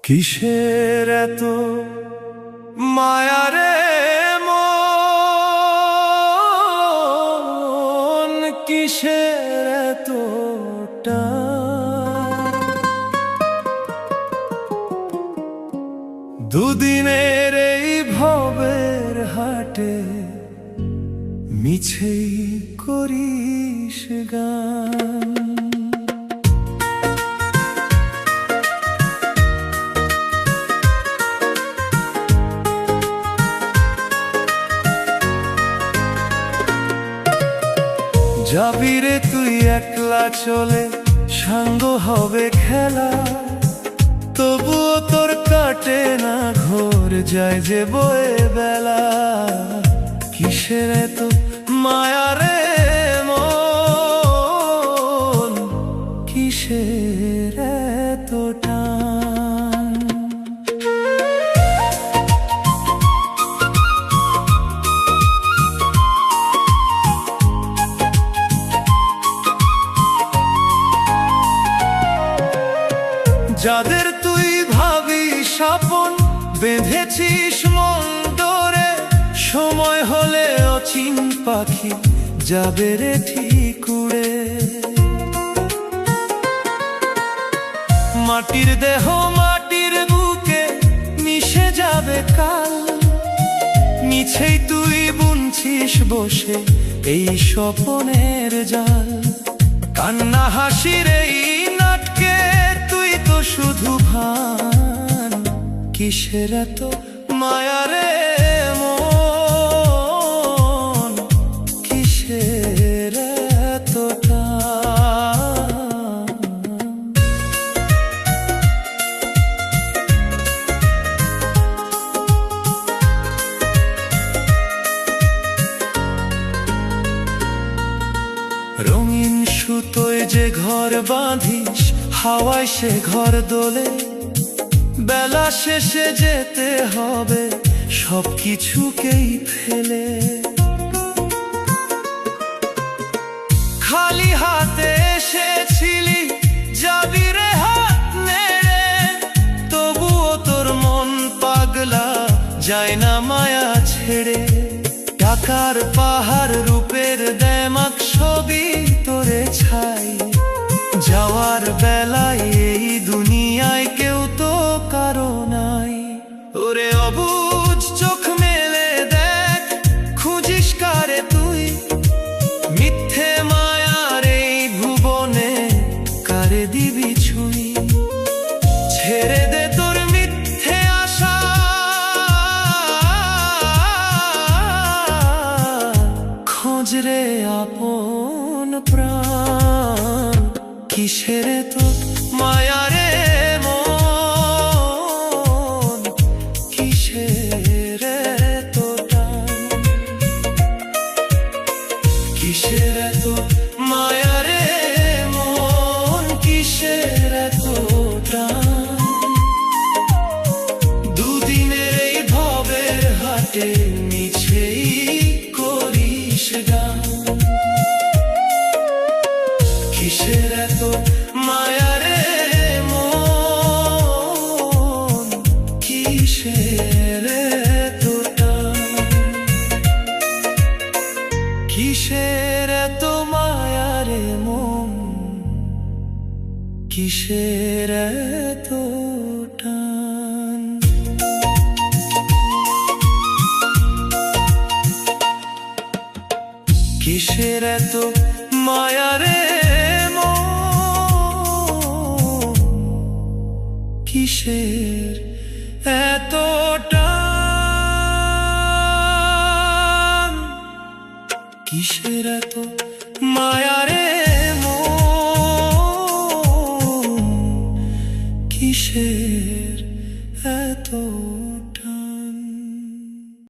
কিসের এত মায়ারে মন, কিসের এতটা দুদিনের এই ভবের হাটে মিছেই করিস গান। যাবি রে তুই একলা চলে, সাঙ্গ হবে খেলা, তবুও তোর কাটে না ঘোর, যায় যে বয়ে বেলা। কিসের এত মায়া রে মন, কিসের এত টান? যাদের তুই ভাবিস আপন, বেঁধেছিস মন ডোরে, সময় হলে অচিন পাখি যাবে রে ঠিক উড়ে। মাটির দেহ মাটির বুকে মিশে যাবে কাল, মিছেই তুই বুনছিস বসে এই স্বপনের জাল। কান্না হাসির এই নাটকে তুই তো শুধু ভান, কিসের এত মায়া রে মন, কিসের এত টান? রঙিন সুতোয় যে ঘর বাঁধিস, হাওয়ায় সে ঘর দোলে, বেলা শেষে যেতে হবে সব কিছুকেই ফেলে। খালি হাতে এসেছিলি, যাবি রে হাত নেড়ে, তবুও তোর মন পাগলা যায় না মায়া ছেড়ে। টাকার পাহাড় রূপের দেমাক ছবি তোরে ছাই, যাওয়ার বেলায় এই দুনিয়ায় কেউ তো কারো নাই। ওরে অবুঝ চোখ মেলে দেখ, খুঁজিস কারে তুই, মিথ্যে মায়ার এই ভুবনে কারে দিবি ছুঁই। ছেড়ে দে তোর মিথ্যে আশা, খোঁজ রে আপন প্রাণ, কিসের তো মায়া রে মন, কিসের তো টান? কিসের তো মায়া রে মন, কিসের তো টান? দুদিনের এই ভবের হাটে মিছেই করিস গান। কিসের এত মায়া রে মন, কিসের এত টান? কিসের এত মায়া রে মন, কিসের এত টান? কিসের এত মায়া রে মন, কিসের এত টান? কিসের এত মায়া রে মন, কিসের